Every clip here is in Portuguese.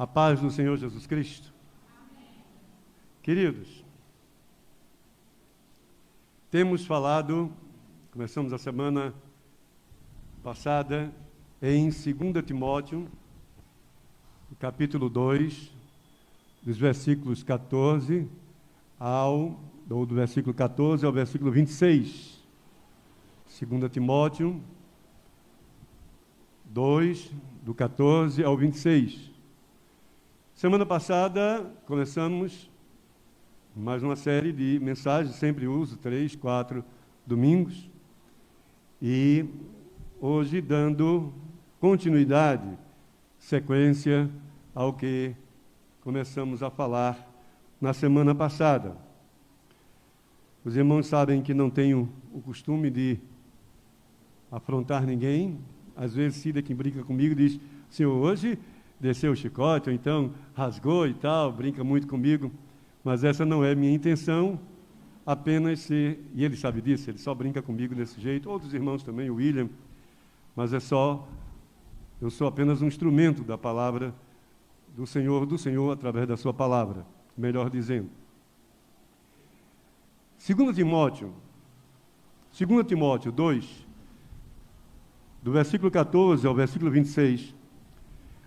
A paz do Senhor Jesus Cristo. Amém. Queridos, temos falado, começamos a semana passada, em 2 Timóteo, capítulo 2, dos versículos 14 do versículo 14 ao versículo 26. 2 Timóteo 2, do 14 ao 26. Semana passada, começamos mais uma série de mensagens, sempre uso 3, 4 domingos, e hoje dando continuidade, sequência ao que começamos a falar na semana passada. Os irmãos sabem que não tenho o costume de afrontar ninguém. Às vezes Cida, que brinca comigo, diz: Senhor, hoje desceu o chicote, ou então rasgou e tal, brinca muito comigo, mas essa não é minha intenção, apenas ser, e ele sabe disso, ele só brinca comigo desse jeito, outros irmãos também, o William, mas eu sou apenas um instrumento da palavra do Senhor através da sua palavra, melhor dizendo. 2 Timóteo 2, do versículo 14 ao versículo 26,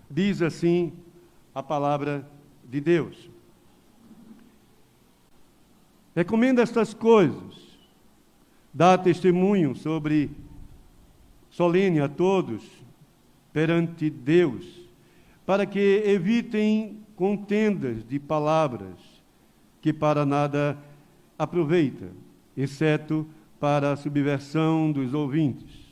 diz assim a palavra de Deus: recomenda estas coisas, dá testemunho solene a todos perante Deus, para que evitem contendas de palavras que para nada aproveita, exceto para a subversão dos ouvintes.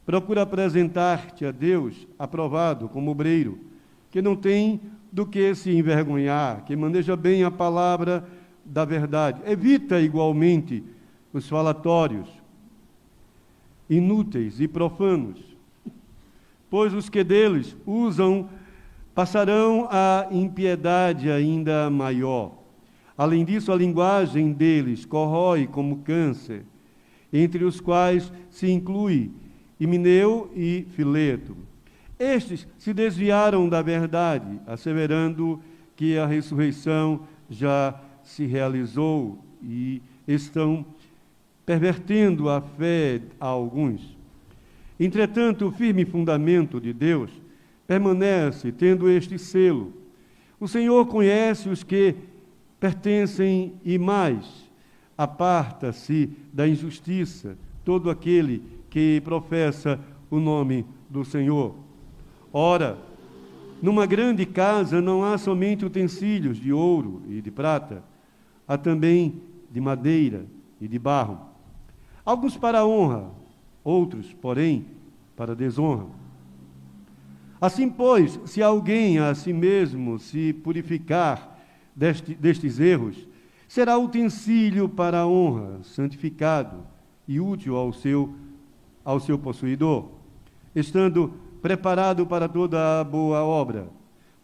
Procura apresentar-te a Deus aprovado como obreiro, que não tem do que se envergonhar, que maneja bem a palavra da verdade. Evita igualmente os falatórios inúteis e profanos, pois os que deles usam passarão a impiedade ainda maior. Além disso, a linguagem deles corrói como câncer, entre os quais se inclui Himeneu e Fileto. Estes se desviaram da verdade, asseverando que a ressurreição já se realizou, e estão pervertendo a fé a alguns. Entretanto, o firme fundamento de Deus permanece, tendo este selo: o Senhor conhece os que pertencem, e mais, aparta-se da injustiça todo aquele que professa o nome do Senhor. Ora, numa grande casa não há somente utensílios de ouro e de prata, há também de madeira e de barro, alguns para honra, outros, porém, para desonra. Assim, pois, se alguém a si mesmo se purificar destes erros, será utensílio para a honra, santificado e útil ao seu possuidor, estando preparado para toda a boa obra.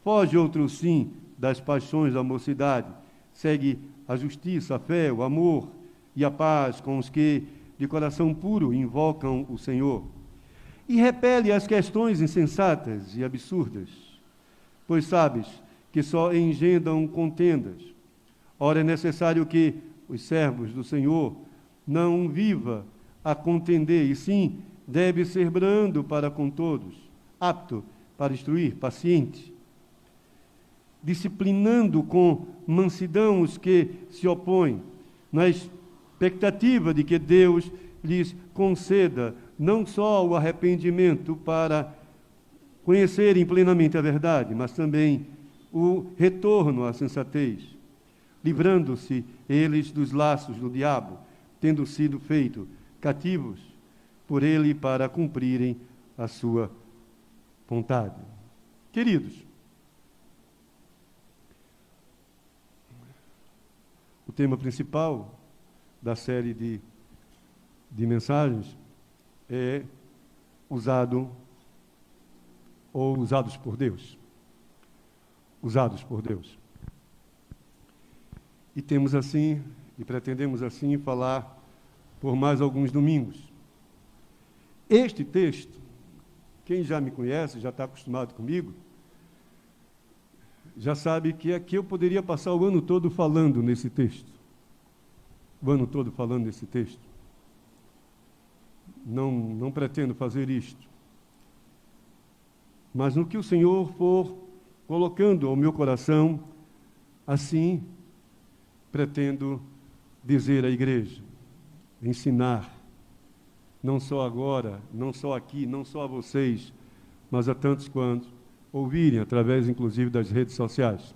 Foge outro sim das paixões da mocidade, segue a justiça, a fé, o amor e a paz com os que de coração puro invocam o Senhor. E repele as questões insensatas e absurdas, pois sabes que só engendram contendas. Ora, é necessário que os servos do Senhor não viva a contender, e sim deve ser brando para com todos, apto para instruir, paciente, disciplinando com mansidão os que se opõem, na expectativa de que Deus lhes conceda não só o arrependimento para conhecerem plenamente a verdade, mas também o retorno à sensatez, livrando-se eles dos laços do diabo, tendo sido feitos cativos por ele para cumprirem a sua vontade. Queridos, o tema principal da série de mensagens é usados por Deus. Usados por Deus. E temos assim, e pretendemos assim falar por mais alguns domingos. Este texto, quem já me conhece, já está acostumado comigo, já sabe que aqui eu poderia passar o ano todo falando nesse texto. O ano todo falando nesse texto. Não pretendo fazer isto. Mas no que o Senhor for colocando ao meu coração, assim pretendo dizer à igreja, ensinar, não só agora, não só aqui, não só a vocês, mas a tantos quantos ouvirem, através inclusive das redes sociais.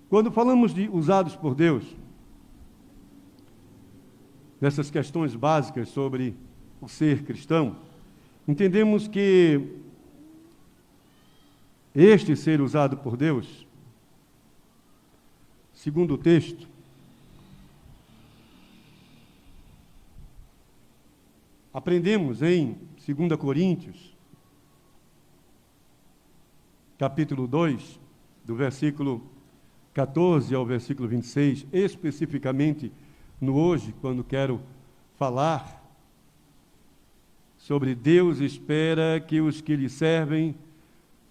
Quando falamos de usados por Deus, nessas questões básicas sobre o ser cristão, entendemos que este ser usado por Deus, segundo o texto, aprendemos em 2 Coríntios, capítulo 2, do versículo 14 ao versículo 26, especificamente no hoje, quando quero falar sobre Deus espera que os que lhe servem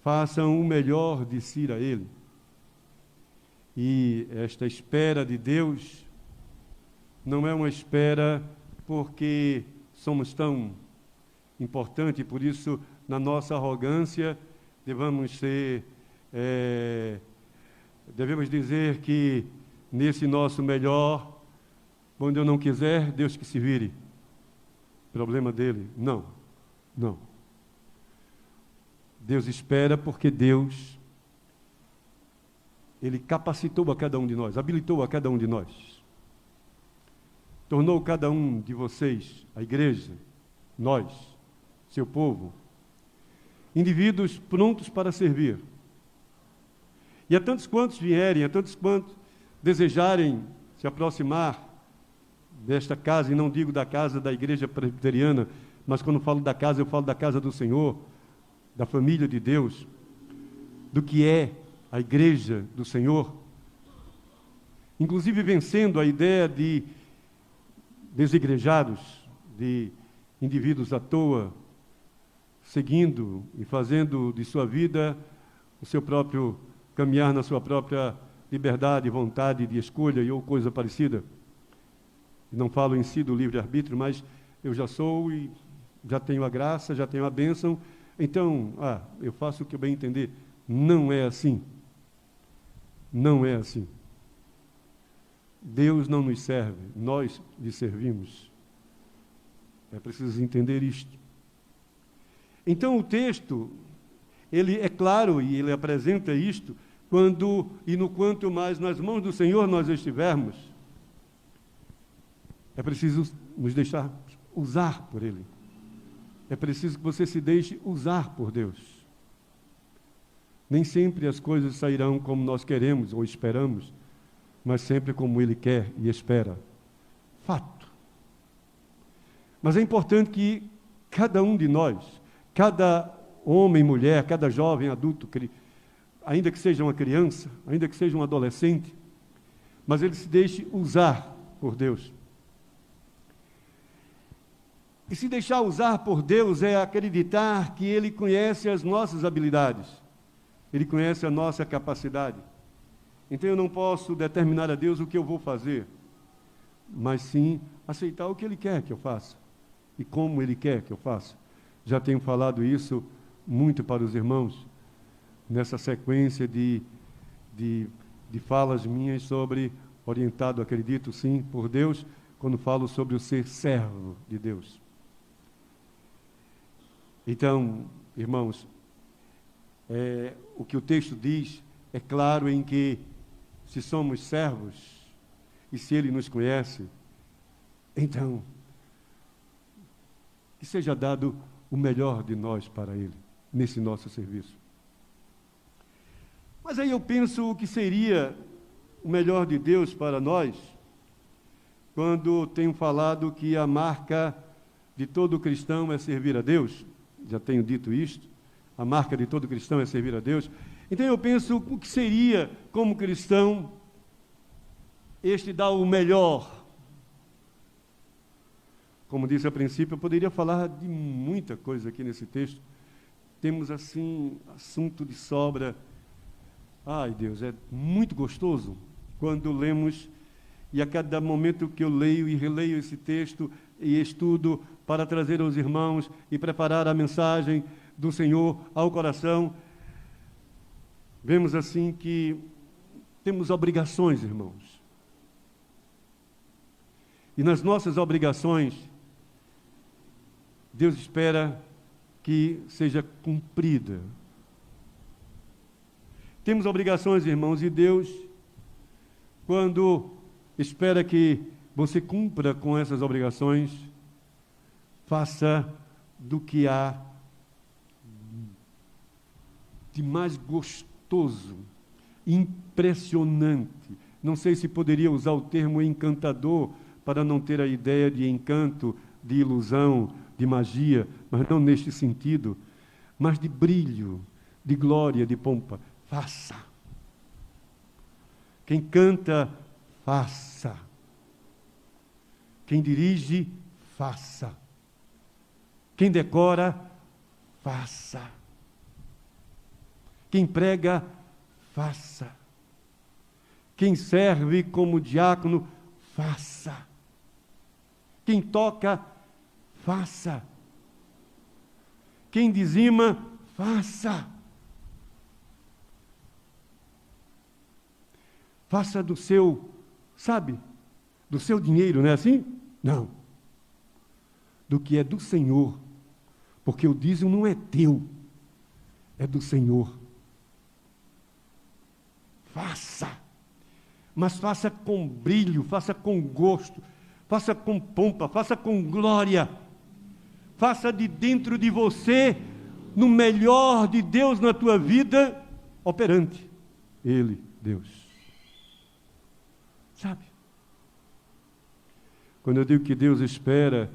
façam o melhor de si a Ele. E esta espera de Deus não é uma espera porque somos tão importantes, e por isso, na nossa arrogância, devemos dizer que nesse nosso melhor, quando eu não quiser, Deus que se vire. Problema dele. Não. Deus espera porque Deus, Ele capacitou a cada um de nós, habilitou a cada um de nós. Tornou cada um de vocês, a igreja, nós, seu povo, indivíduos prontos para servir. E a tantos quantos vierem, a tantos quantos desejarem se aproximar desta casa, e não digo da casa da igreja presbiteriana, mas quando falo da casa, eu falo da casa do Senhor, da família de Deus, do que é a igreja do Senhor, inclusive vencendo a ideia de desigrejados, de indivíduos à toa, seguindo e fazendo de sua vida o seu próprio caminhar na sua própria liberdade, vontade de escolha ou coisa parecida. Não falo em si do livre-arbítrio, mas eu já sou e já tenho a graça, já tenho a bênção, então, eu faço o que eu bem entender. Não é assim. Não é assim. Deus não nos serve, nós lhe servimos. É preciso entender isto. Então o texto, ele é claro e ele apresenta isto, quando e no quanto mais nas mãos do Senhor nós estivermos, é preciso nos deixar usar por Ele. É preciso que você se deixe usar por Deus. Nem sempre as coisas sairão como nós queremos ou esperamos, mas sempre como Ele quer e espera. Fato. Mas é importante que cada um de nós, cada homem, mulher, cada jovem, adulto, ainda que seja uma criança, ainda que seja um adolescente, mas ele se deixe usar por Deus. E se deixar usar por Deus é acreditar que Ele conhece as nossas habilidades, Ele conhece a nossa capacidade. Então eu não posso determinar a Deus o que eu vou fazer, mas sim aceitar o que Ele quer que eu faça e como Ele quer que eu faça. Já tenho falado isso muito para os irmãos, nessa sequência de falas minhas sobre, orientado, acredito sim, por Deus, quando falo sobre o ser servo de Deus. Então, irmãos, o que o texto diz é claro em que, se somos servos e se Ele nos conhece, então, que seja dado o melhor de nós para Ele, nesse nosso serviço. Mas aí eu penso o que seria o melhor de Deus para nós, quando tenho falado que a marca de todo cristão é servir a Deus. Já tenho dito isto, a marca de todo cristão é servir a Deus. Então eu penso o que seria, como cristão, este dar o melhor. Como disse a princípio, eu poderia falar de muita coisa aqui nesse texto, temos assim, assunto de sobra. Ai, Deus, é muito gostoso quando lemos, e a cada momento que eu leio e releio esse texto e estudo para trazer aos irmãos e preparar a mensagem do Senhor ao coração, vemos assim que temos obrigações, irmãos. E nas nossas obrigações, Deus espera que seja cumprida. Temos obrigações, irmãos, e Deus, quando espera que você cumpra com essas obrigações, faça do que há de mais gostoso, impressionante. Não sei se poderia usar o termo encantador para não ter a ideia de encanto, de ilusão, de magia, mas não neste sentido, mas de brilho, de glória, de pompa. Faça. Quem canta, faça. Quem dirige, faça. Quem decora, faça. Quem prega, faça. Quem serve como diácono, faça. Quem toca, faça. Quem dizima, faça. Faça do seu, sabe, do seu dinheiro, não é assim? Não. Do que é do Senhor. Porque o dízimo não é teu, é do Senhor. Faça. Mas faça com brilho, faça com gosto, faça com pompa, faça com glória. Faça de dentro de você, no melhor de Deus na tua vida, operante. Ele, Deus. Sabe? Quando eu digo que Deus espera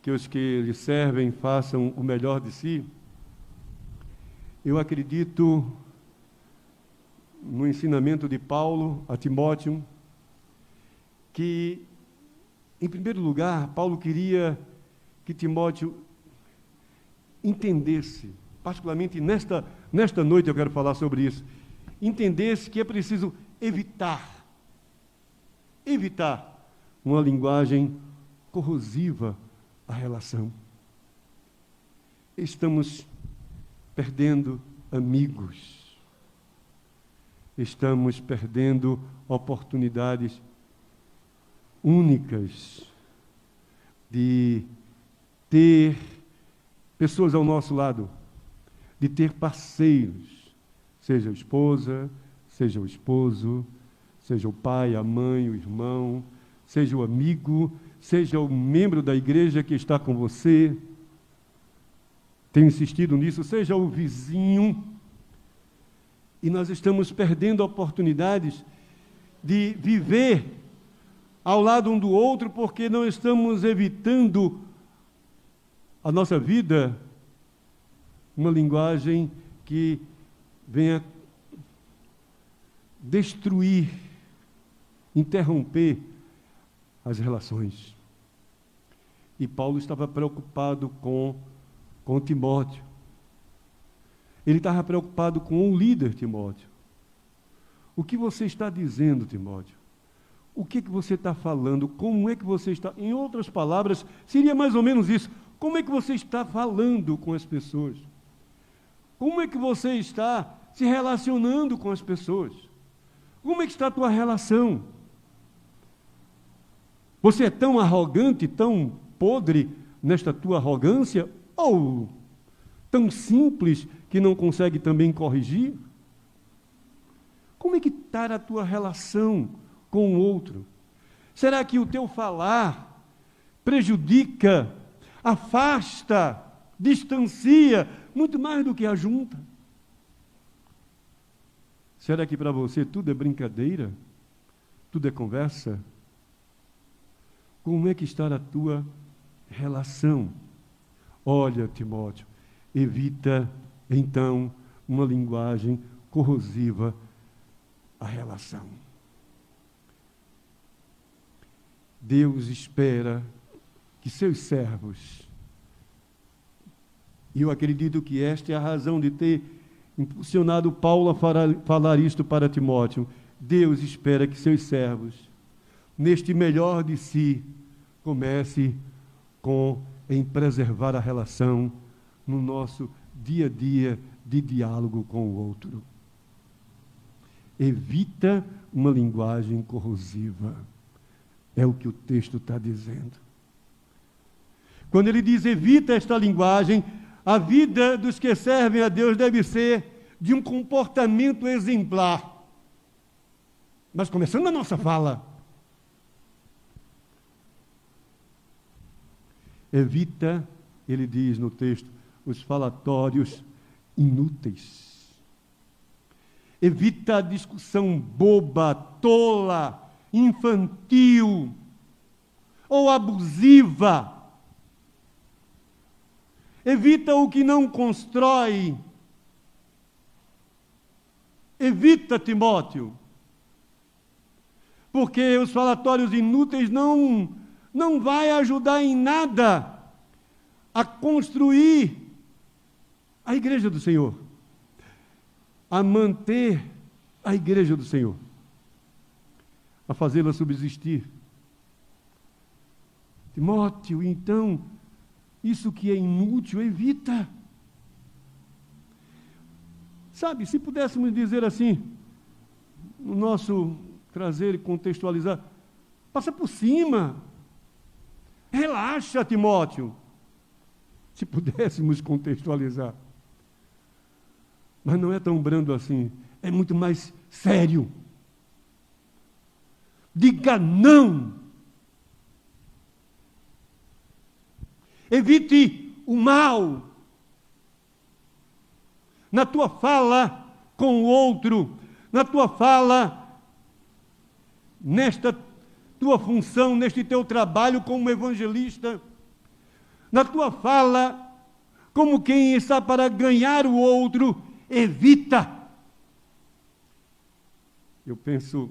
que os que lhe servem façam o melhor de si, eu acredito no ensinamento de Paulo a Timóteo, que, em primeiro lugar, Paulo queria que Timóteo entendesse, particularmente nesta noite eu quero falar sobre isso, entendesse que é preciso evitar uma linguagem corrosiva à relação. Estamos perdendo amigos. Estamos perdendo oportunidades únicas de ter pessoas ao nosso lado, de ter parceiros, seja a esposa, seja o esposo, seja o pai, a mãe, o irmão, seja o amigo, seja o membro da igreja que está com você. Tenho insistido nisso, seja o vizinho. E nós estamos perdendo oportunidades de viver ao lado um do outro porque não estamos evitando a nossa vida uma linguagem que venha destruir, interromper as relações. E Paulo estava preocupado com Timóteo. Ele estava preocupado com o líder, Timóteo. O que você está dizendo, Timóteo? O que você está falando? Como é que você está... Em outras palavras, seria mais ou menos isso. Como é que você está falando com as pessoas? Como é que você está se relacionando com as pessoas? Como é que está a tua relação? Você é tão arrogante, tão podre nesta tua arrogância? Ou tão simples que não consegue também corrigir? Como é que está a tua relação com o outro? Será que o teu falar prejudica, afasta, distancia, muito mais do que ajunta? Será que para você tudo é brincadeira? Tudo é conversa? Como é que está a tua relação? Olha, Timóteo, evita, então, uma linguagem corrosiva à relação. Deus espera que seus servos E eu acredito que esta é a razão de ter impulsionado Paulo a falar isto para Timóteo. Deus espera que seus servos, neste melhor de si, comece em preservar a relação no nosso dia a dia de diálogo com o outro. Evita uma linguagem corrosiva. É o que o texto está dizendo. Quando ele diz evita esta linguagem, a vida dos que servem a Deus deve ser de um comportamento exemplar. Mas começando a nossa fala, evita, ele diz no texto, os falatórios inúteis. Evita a discussão boba, tola, infantil ou abusiva. Evita o que não constrói. Evita, Timóteo. Porque os falatórios inúteis não vai ajudar em nada a construir a igreja do Senhor, a manter a igreja do Senhor, a fazê-la subsistir. Timóteo, então, isso que é inútil, evita. Sabe, se pudéssemos dizer assim, no nosso trazer e contextualizar, passa por cima. Relaxa, Timóteo. Se pudéssemos contextualizar. Mas não é tão brando assim. É muito mais sério. Diga não. Evite o mal. Na tua fala com o outro. Na tua fala, nesta tua função, neste teu trabalho como evangelista, na tua fala, como quem está para ganhar o outro, evita. Eu penso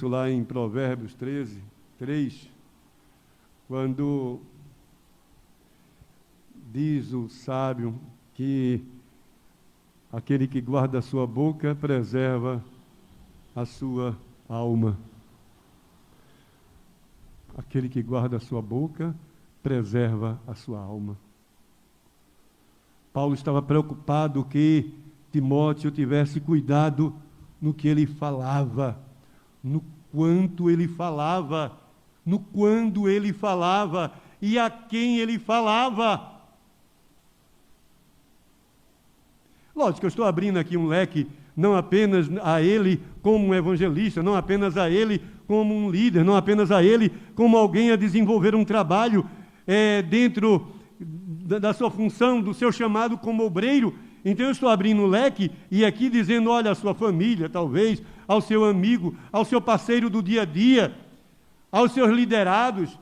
lá em Provérbios 13, 3, quando diz o sábio que aquele que guarda a sua boca preserva a sua alma. Aquele que guarda a sua boca preserva a sua alma. Paulo estava preocupado que Timóteo tivesse cuidado no que ele falava, no quanto ele falava, no quando ele falava e a quem ele falava. Lógico, eu estou abrindo aqui um leque, não apenas a ele como um evangelista, não apenas a ele como um líder, não apenas a ele como alguém a desenvolver um trabalho dentro da sua função, do seu chamado como obreiro. Então eu estou abrindo um leque e aqui dizendo, olha, a sua família, talvez, ao seu amigo, ao seu parceiro do dia a dia, aos seus liderados,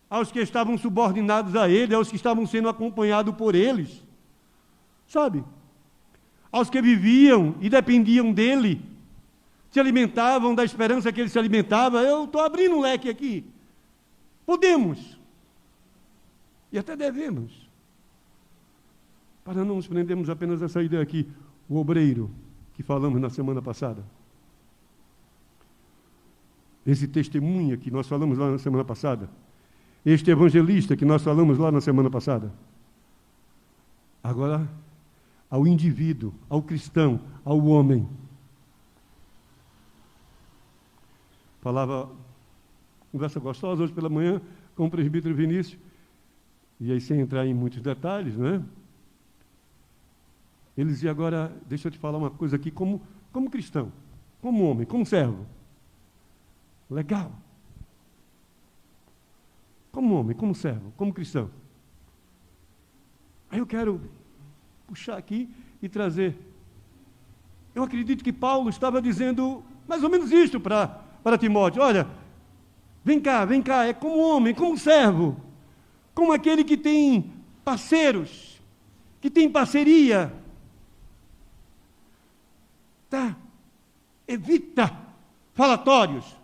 aos que estavam subordinados a ele, aos que estavam sendo acompanhados por eles. Sabe? Aos que viviam e dependiam dele, se alimentavam da esperança que ele se alimentava. Eu estou abrindo um leque aqui. Podemos, e até devemos, para não nos prendermos apenas a essa ideia aqui, o obreiro, que falamos na semana passada. Esse testemunha que nós falamos lá na semana passada. Este evangelista que nós falamos lá na semana passada. Agora, ao indivíduo, ao cristão, ao homem. Falava, conversa gostosa hoje pela manhã com o presbítero Vinícius, e aí sem entrar em muitos detalhes, né? Ele dizia, agora, deixa eu te falar uma coisa aqui, como cristão, como homem, como servo. Legal. Como homem, como servo, como cristão. Aí eu quero puxar aqui e trazer. Eu acredito que Paulo estava dizendo mais ou menos isto para Timóteo. Olha, vem cá, é como homem, como servo, como aquele que tem parceiros, que tem parceria. Tá? Evita falatórios,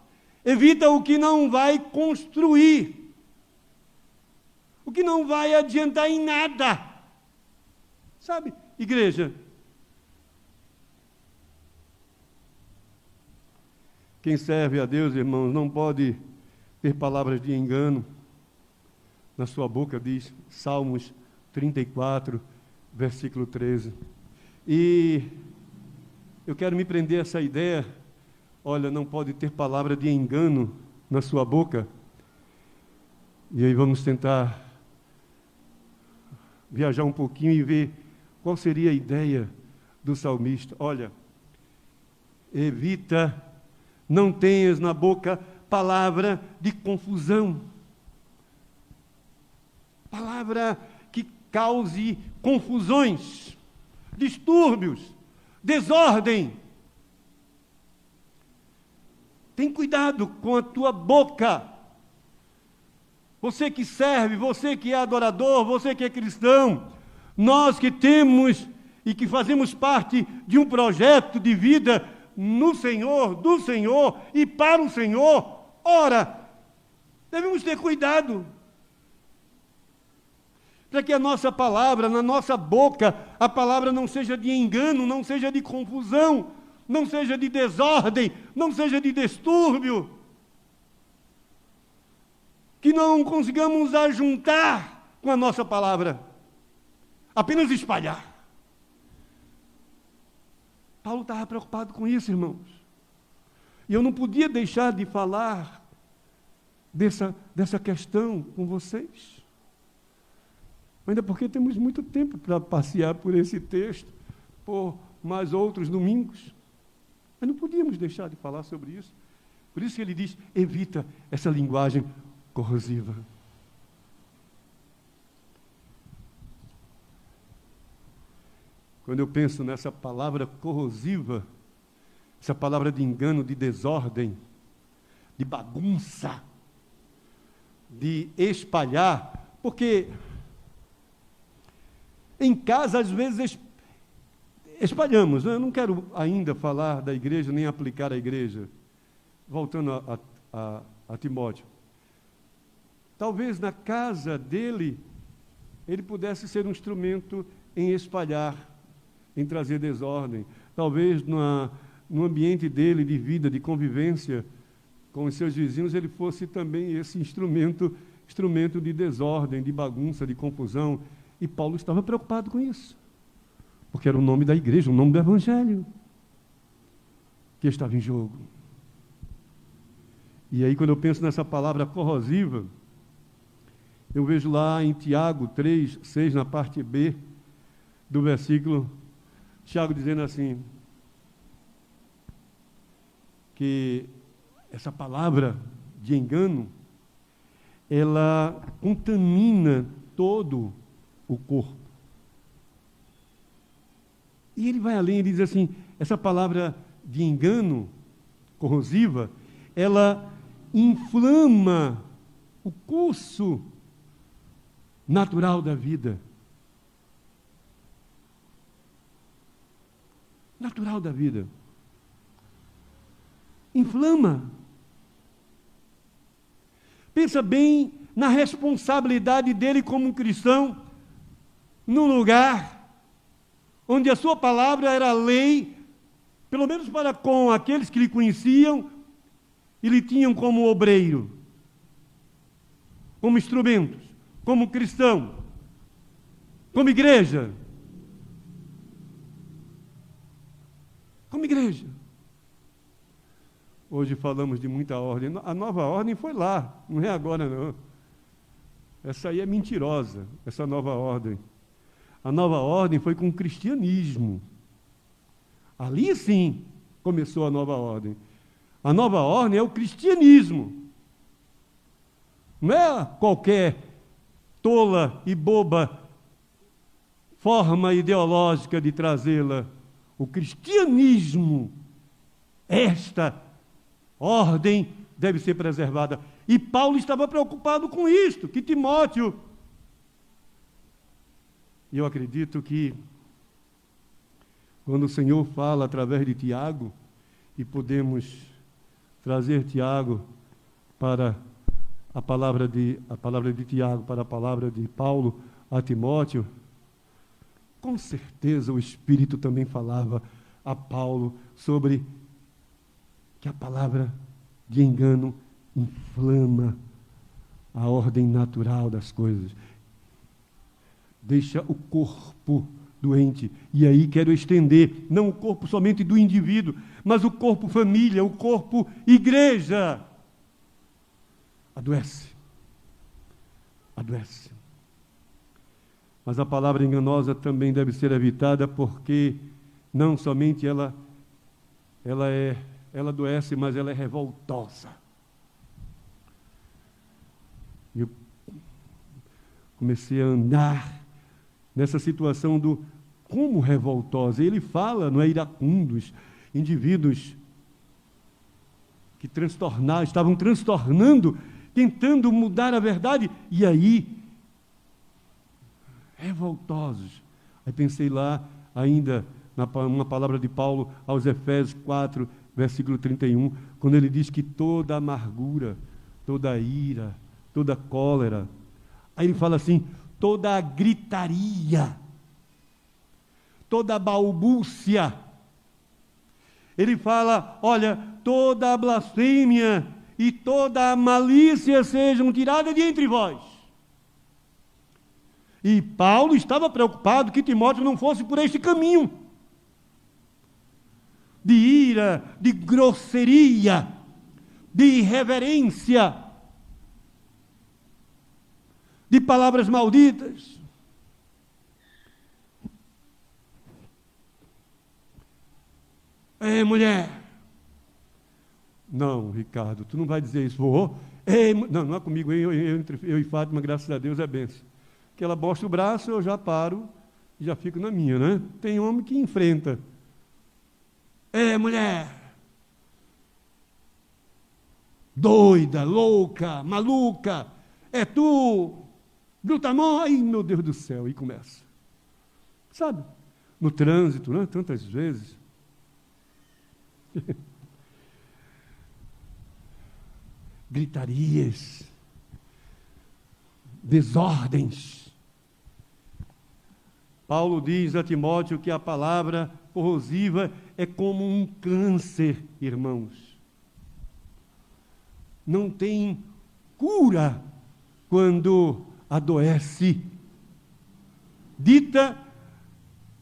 evita o que não vai construir. o que não vai adiantar em nada. Sabe, igreja? Quem serve a Deus, irmãos, não pode ter palavras de engano na sua boca, diz Salmos 34, versículo 13. E eu quero me prender a essa ideia. Olha, não pode ter palavra de engano na sua boca. E aí vamos tentar viajar um pouquinho e ver qual seria a ideia do salmista. Olha, evita, não tenhas na boca palavra de confusão. Palavra que cause confusões, distúrbios, desordem. Tem cuidado com a tua boca. Você que serve, você que é adorador, você que é cristão, nós que temos e que fazemos parte de um projeto de vida no Senhor, do Senhor e para o Senhor, ora, devemos ter cuidado para que a nossa palavra, na nossa boca, a palavra não seja de engano, não seja de confusão, não seja de desordem, não seja de distúrbio. Que não consigamos ajuntar com a nossa palavra, apenas espalhar. Paulo estava preocupado com isso, irmãos. E eu não podia deixar de falar dessa questão com vocês. Ainda porque temos muito tempo para passear por esse texto, por mais outros domingos. Mas não podíamos deixar de falar sobre isso. Por isso que ele diz, evita essa linguagem corrosiva. Quando eu penso nessa palavra corrosiva, essa palavra de engano, de desordem, de bagunça, de espalhar, porque em casa, às vezes, espalhamos. Eu não quero ainda falar da igreja, nem aplicar a igreja. Voltando a Timóteo. Talvez na casa dele, ele pudesse ser um instrumento em espalhar, em trazer desordem. Talvez no ambiente dele de vida, de convivência com os seus vizinhos, ele fosse também esse instrumento de desordem, de bagunça, de confusão. E Paulo estava preocupado com isso, porque era o nome da igreja, o nome do evangelho que estava em jogo. E aí, quando eu penso nessa palavra corrosiva, eu vejo lá em Tiago 3, 6, na parte B do versículo, Tiago dizendo assim, que essa palavra de engano, ela contamina todo o corpo. E ele vai além, ele diz assim, essa palavra de engano corrosiva, ela inflama o curso natural da vida. Natural da vida. Inflama. Pensa bem na responsabilidade dele como cristão, num lugar onde a sua palavra era lei, pelo menos para com aqueles que lhe conheciam e lhe tinham como obreiro, como instrumentos, como cristão, como igreja. Como igreja. Hoje falamos de muita ordem. A nova ordem foi lá, não é agora não. Essa aí é mentirosa, essa nova ordem. A nova ordem foi com o cristianismo. Ali sim começou a nova ordem. A nova ordem é o cristianismo. Não é qualquer tola e boba forma ideológica de trazê-la. O cristianismo, esta ordem deve ser preservada. E Paulo estava preocupado com isto, que Timóteo. E eu acredito que, quando o Senhor fala através de Tiago, e podemos trazer Tiago para a palavra de Tiago para a palavra de Paulo a Timóteo, com certeza o Espírito também falava a Paulo sobre que a palavra de engano inflama a ordem natural das coisas. Deixa o corpo doente. E aí quero estender, não o corpo somente do indivíduo, mas o corpo família, o corpo igreja. Adoece. Adoece. Mas a palavra enganosa também deve ser evitada, porque não somente ela adoece, mas ela é revoltosa. Eu comecei a andar nessa situação do como revoltosa. Ele fala, não é, iracundos, indivíduos que estavam transtornando, tentando mudar a verdade, e aí, revoltosos. Aí pensei lá, ainda, numa palavra de Paulo aos Efésios 4, versículo 31, quando ele diz que toda amargura, toda ira, toda cólera, aí ele fala assim, toda gritaria, toda balbúcia. Ele fala, olha, toda a blasfêmia e toda a malícia sejam tiradas de entre vós. E Paulo estava preocupado que Timóteo não fosse por este caminho de ira, de grosseria, de irreverência, de palavras malditas. Ei, mulher! Não, Ricardo, tu não vai dizer isso. Vou. Ei, não é comigo, eu e Fátima, graças a Deus, é benção. Que ela mostra o braço, eu já paro e já fico na minha, né? Tem homem que enfrenta. Ei, mulher! Doida, louca, maluca, é tu, brutamonte, ai meu Deus do céu, e começa. Sabe, no trânsito, né? Tantas vezes. Gritarias, desordens. Paulo diz a Timóteo que a palavra corrosiva é como um câncer, irmãos. Não tem cura quando adoece. Dita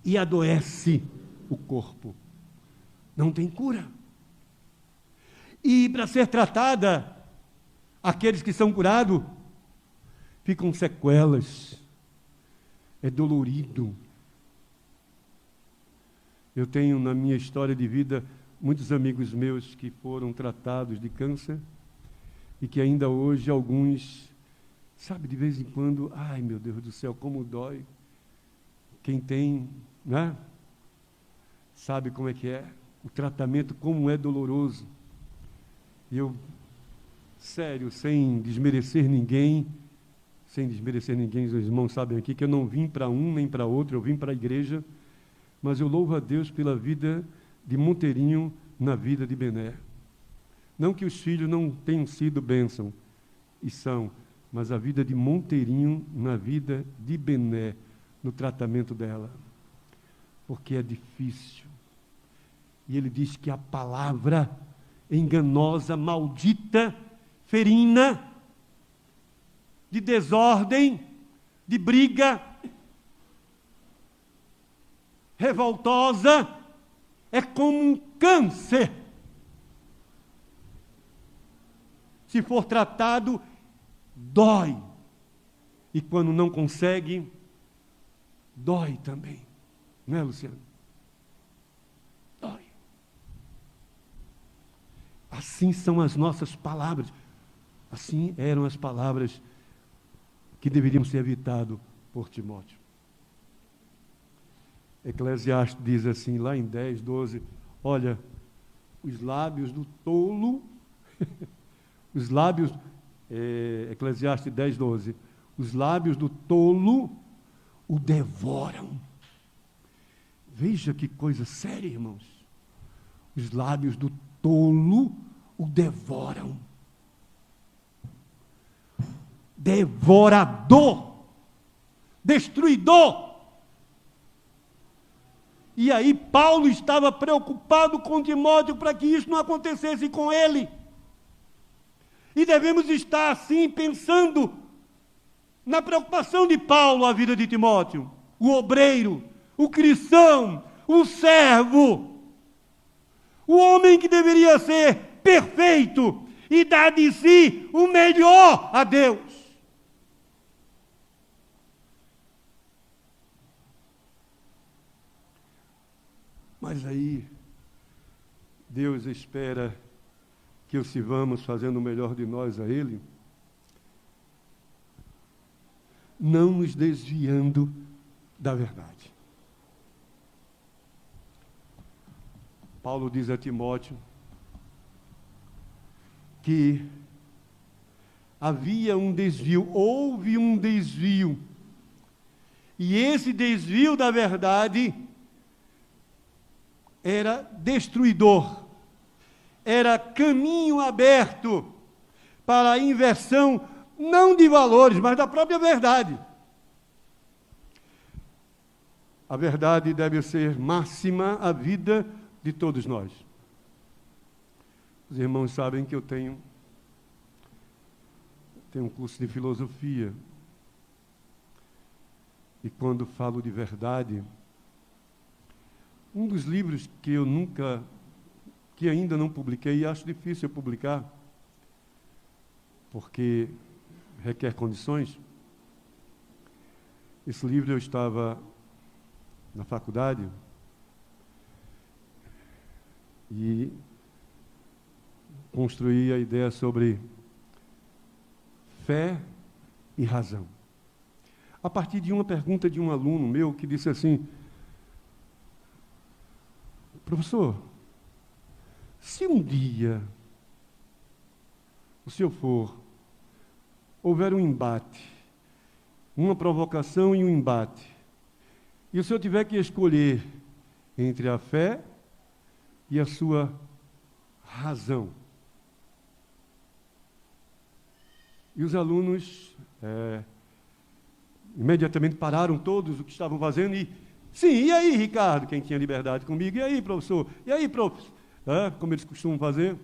e adoece o corpo. Não tem cura. E para ser tratada, aqueles que são curados, ficam sequelas. É dolorido. Eu tenho na minha história de vida muitos amigos meus que foram tratados de câncer e que ainda hoje alguns, sabe, de vez em quando, ai meu Deus do céu, como dói. Quem tem, né? Sabe como é que é? O tratamento, como é doloroso. E eu, sério, sem desmerecer ninguém, os irmãos sabem aqui que eu não vim para um nem para outro, eu vim para a igreja, mas eu louvo a Deus pela vida de Monteirinho na vida de Bené. Não que os filhos não tenham sido bênção, e são, mas a vida de Monteirinho na vida de Bené, no tratamento dela, porque é difícil. E ele diz que a palavra enganosa, maldita, ferina, de desordem, de briga, revoltosa, é como um câncer. Se for tratado, dói. E quando não consegue, dói também. Não é, Luciano? Dói. Assim são as nossas palavras. Assim eram as palavras que deveriam ser evitadas por Timóteo. Eclesiastes diz assim, lá em 10, 12, olha, os lábios do tolo, os lábios, Eclesiastes 10, 12, os lábios do tolo o devoram. Veja que coisa séria, irmãos. Os lábios do tolo o devoram. devorador, destruidor. E aí Paulo estava preocupado com Timóteo para que isso não acontecesse com ele. E devemos estar assim, pensando na preocupação de Paulo, a vida de Timóteo, o obreiro, o cristão, o servo, o homem que deveria ser perfeito e dar de si o melhor a Deus. Mas aí, Deus espera que o sirvamos fazendo o melhor de nós a Ele, não nos desviando da verdade. Paulo diz a Timóteo que havia um desvio, houve um desvio, e esse desvio da verdade era destruidor, era caminho aberto para a inversão, não de valores, mas da própria verdade. A verdade deve ser máxima a vida de todos nós. Os irmãos sabem que eu tenho um curso de filosofia, e quando falo de verdade, um dos livros que ainda não publiquei, e acho difícil eu publicar, porque requer condições. Esse livro eu estava na faculdade e construí a ideia sobre fé e razão. A partir de uma pergunta de um aluno meu que disse assim: professor, se um dia o senhor houver um embate, uma provocação e um embate, e o senhor tiver que escolher entre a fé e a sua razão. E os alunos imediatamente pararam todos o que estavam fazendo e, sim, e aí, Ricardo, quem tinha liberdade comigo, e aí, professor, e aí, prof, como eles costumam fazer.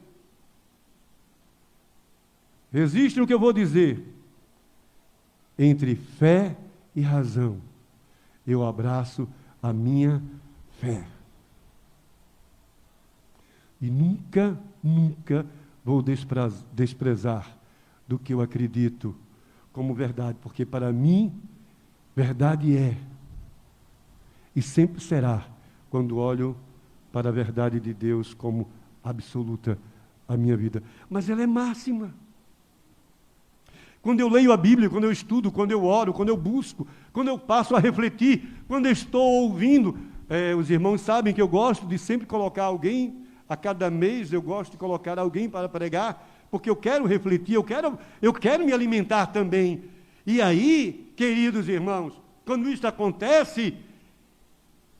Resistem o que eu vou dizer. Entre fé e razão, eu abraço a minha fé. E nunca vou desprezar do que eu acredito como verdade, porque para mim, verdade é, e sempre será, quando olho para a verdade de Deus como absoluta a minha vida. Mas ela é máxima. Quando eu leio a Bíblia, quando eu estudo, quando eu oro, quando eu busco, quando eu passo a refletir, quando eu estou ouvindo, os irmãos sabem que eu gosto de sempre colocar alguém, a cada mês eu gosto de colocar alguém para pregar, porque eu quero refletir, eu quero me alimentar também. E aí, queridos irmãos, quando isso acontece,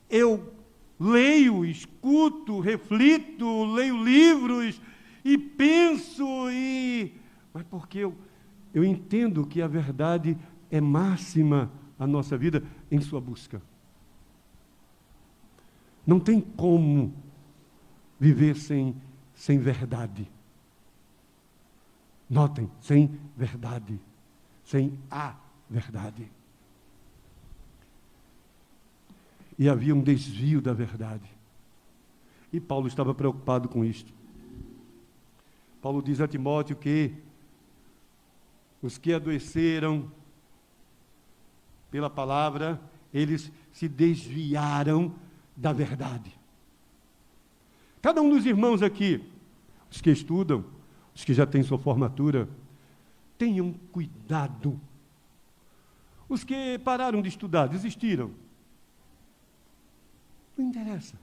eu leio, escuto, reflito, leio livros e penso, mas porque eu entendo que a verdade é máxima a nossa vida em sua busca. Não tem como viver sem verdade. Notem, sem verdade, sem a verdade. E havia um desvio da verdade. E Paulo estava preocupado com isto. Paulo diz a Timóteo que os que adoeceram pela palavra, eles se desviaram da verdade. Cada um dos irmãos aqui, os que estudam, os que já têm sua formatura, tenham cuidado. Os que pararam de estudar, desistiram, não interessa.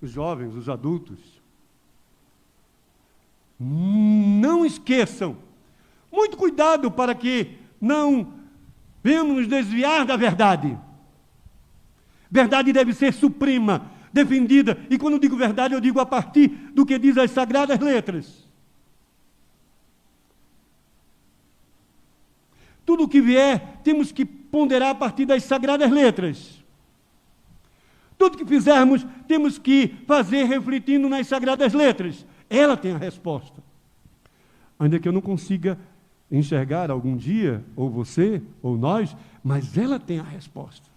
Os jovens, os adultos, não esqueçam, muito cuidado para que não venhamos nos desviar da verdade. Verdade deve ser suprema, defendida, e quando digo verdade, eu digo a partir do que diz as Sagradas Letras. Tudo o que vier, temos que ponderar a partir das sagradas letras. Tudo que fizermos, temos que fazer refletindo nas sagradas letras. Ela tem a resposta. Ainda que eu não consiga enxergar algum dia, ou você, ou nós, mas ela tem a resposta.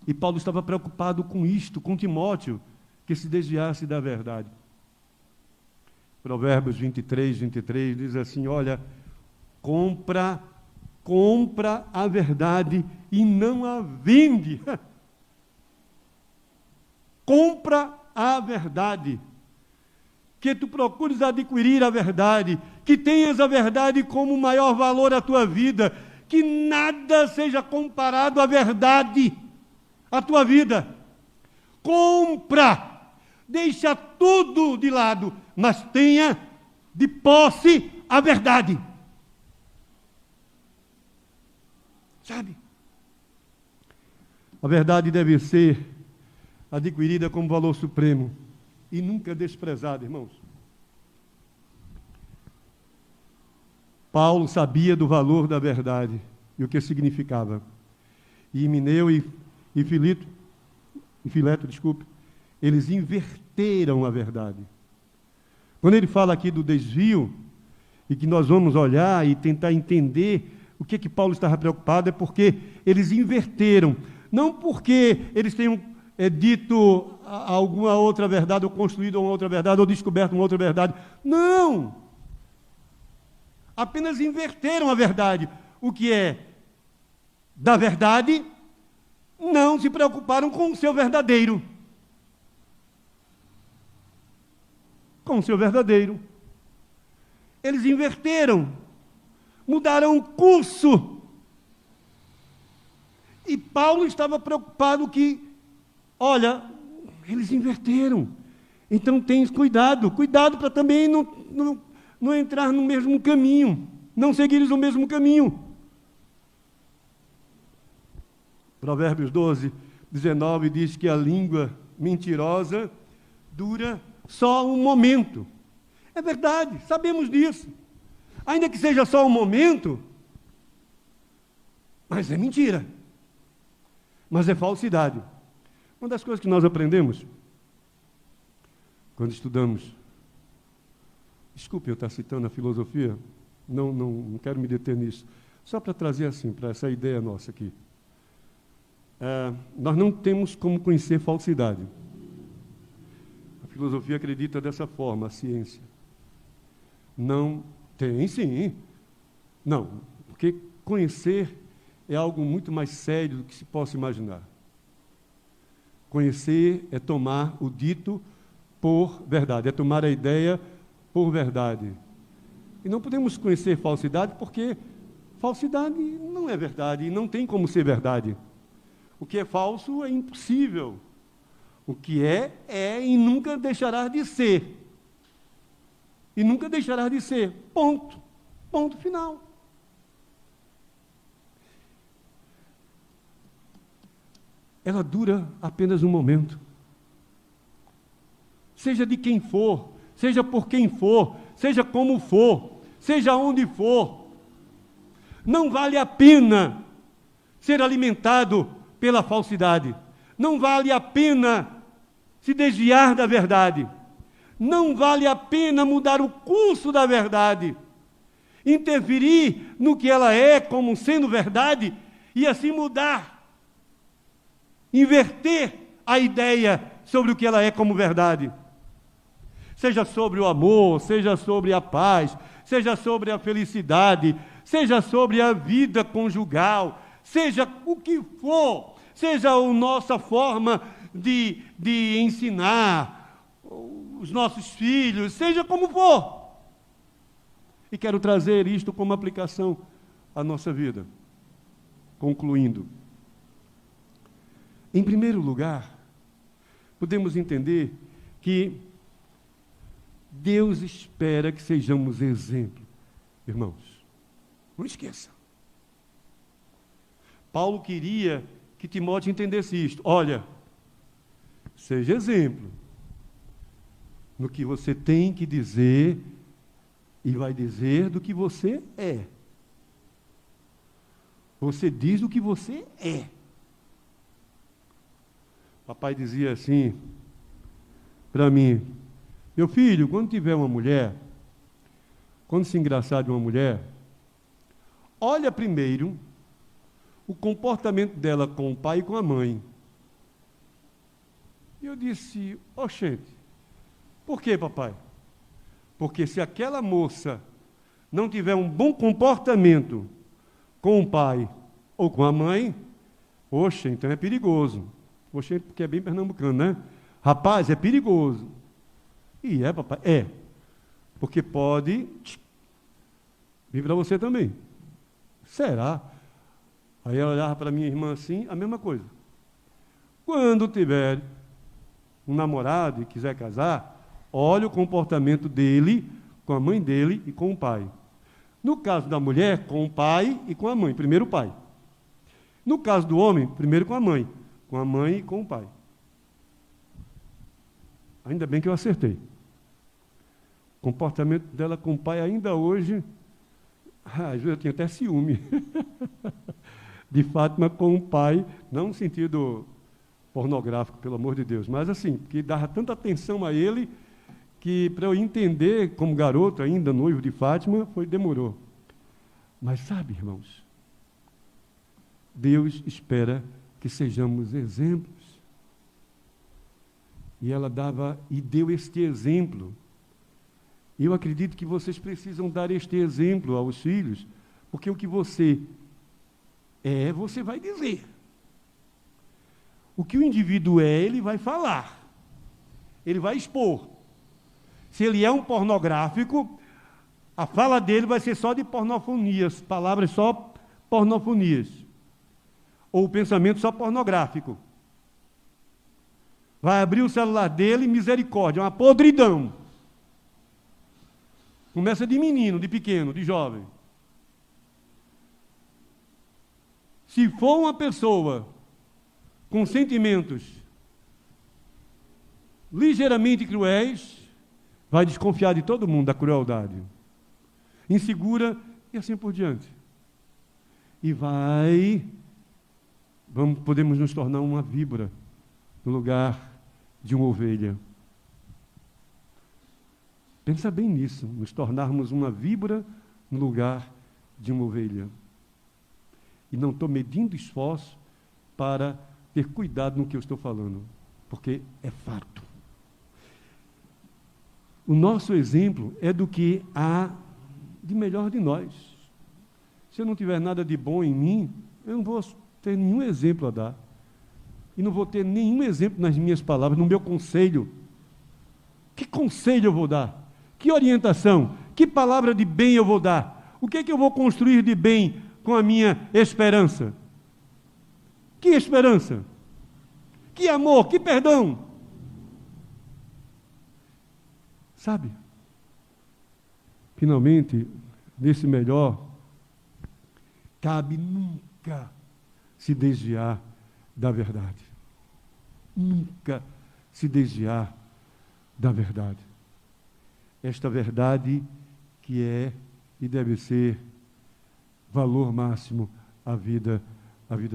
E Paulo estava preocupado com isto, com Timóteo, que se desviasse da verdade. Provérbios 23 diz assim, olha, compra a verdade e não a vende. Compra a verdade. Que tu procures adquirir a verdade, que tenhas a verdade como maior valor à tua vida, que nada seja comparado à verdade, à tua vida. Compra, deixa tudo de lado, mas tenha de posse a verdade. Sabe? A verdade deve ser adquirida como valor supremo e nunca desprezada, irmãos. Paulo sabia do valor da verdade e o que significava. E Himeneu e Fileto, eles inverteram a verdade. Quando ele fala aqui do desvio, e que nós vamos olhar e tentar entender o que Paulo estava preocupado, é porque eles inverteram. Não porque eles tenham dito alguma outra verdade, ou construído uma outra verdade, ou descoberto uma outra verdade. Não! Apenas inverteram a verdade. O que é da verdade, não se preocuparam com o seu verdadeiro. Com o seu verdadeiro. Eles inverteram, mudaram o curso. E Paulo estava preocupado que, olha, eles inverteram. Então tenha cuidado para também não entrar no mesmo caminho, não seguires o mesmo caminho. Provérbios 19 diz que a língua mentirosa dura só um momento. É verdade, sabemos disso. Ainda que seja só um momento, mas é mentira. Mas é falsidade. Uma das coisas que nós aprendemos quando estudamos, desculpe eu estar citando a filosofia, não quero me deter nisso, só para trazer assim, para essa ideia nossa aqui. Nós não temos como conhecer falsidade. A filosofia acredita dessa forma, a ciência. Não tem, sim. Não, porque conhecer é algo muito mais sério do que se possa imaginar. Conhecer é tomar o dito por verdade, é tomar a ideia por verdade. E não podemos conhecer falsidade porque falsidade não é verdade e não tem como ser verdade. O que é falso é impossível. O que é e nunca deixará de ser. E nunca deixará de ser. Ponto. Ponto final. Ela dura apenas um momento. Seja de quem for, seja por quem for, seja como for, seja onde for. Não vale a pena ser alimentado pela falsidade. Não vale a pena se desviar da verdade. Não vale a pena mudar o curso da verdade. Interferir no que ela é como sendo verdade e assim mudar. Inverter a ideia sobre o que ela é como verdade. Seja sobre o amor, seja sobre a paz, seja sobre a felicidade, seja sobre a vida conjugal, seja o que for, seja a nossa forma de ensinar os nossos filhos, seja como for. E quero trazer isto como aplicação à nossa vida. Concluindo. Em primeiro lugar, podemos entender que Deus espera que sejamos exemplo. Irmãos, não esqueça. Paulo queria que Timóteo entendesse isto. Olha, seja exemplo no que você tem que dizer e vai dizer do que você é. Você diz o que você é. Papai dizia assim para mim: meu filho, quando tiver uma mulher, quando se engraçar de uma mulher, olha primeiro o comportamento dela com o pai e com a mãe. E eu disse: oxente, por quê, papai? Porque se aquela moça não tiver um bom comportamento com o pai ou com a mãe, oxe, então é perigoso. Oxe, porque é bem pernambucano, né? Rapaz, é perigoso. E é, papai? É. Porque pode vir para você também. Será? Aí ela olhava para minha irmã assim, a mesma coisa. Quando tiver um namorado e quiser casar, olha o comportamento dele com a mãe dele e com o pai. No caso da mulher, com o pai e com a mãe. Primeiro o pai. No caso do homem, primeiro com a mãe. Com a mãe e com o pai. Ainda bem que eu acertei. O comportamento dela com o pai ainda hoje, às vezes eu tinha até ciúme de Fátima com o pai, não no sentido pornográfico, pelo amor de Deus, mas assim, que dava tanta atenção a ele, que para eu entender, como garoto ainda, noivo de Fátima, demorou. Mas sabe, irmãos, Deus espera que sejamos exemplos. E ela deu este exemplo. Eu acredito que vocês precisam dar este exemplo aos filhos, porque o que você é, você vai dizer. O que o indivíduo é, ele vai falar. Ele vai expor. Se ele é um pornográfico, a fala dele vai ser só de pornofonias, palavras só pornofonias. Ou o pensamento só pornográfico. Vai abrir o celular dele, misericórdia, uma podridão. Começa de menino, de pequeno, de jovem. Se for uma pessoa com sentimentos ligeiramente cruéis, vai desconfiar de todo mundo da crueldade. Insegura e assim por diante. E podemos nos tornar uma víbora no lugar de uma ovelha. Pensa bem nisso, nos tornarmos uma víbora no lugar de uma ovelha. E não estou medindo esforço para ter cuidado no que eu estou falando, porque é fato. O nosso exemplo é do que há de melhor de nós. Se eu não tiver nada de bom em mim, eu não vou ter nenhum exemplo a dar. E não vou ter nenhum exemplo nas minhas palavras, no meu conselho. Que conselho eu vou dar? Que orientação? Que palavra de bem eu vou dar? O que é que eu vou construir de bem com a minha esperança? Que esperança? Que amor? Que perdão? Sabe? Finalmente, nesse melhor, cabe nunca se desviar da verdade. Nunca se desviar da verdade. Esta verdade que é e deve ser valor máximo à vida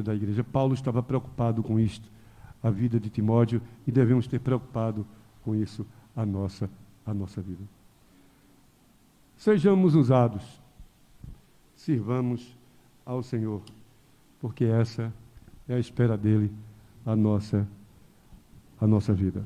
da igreja. Paulo estava preocupado com isto, a vida de Timóteo, e devemos ter preocupado com isso a nossa vida. Sejamos usados, sirvamos ao Senhor, porque essa é a espera dele, a nossa vida.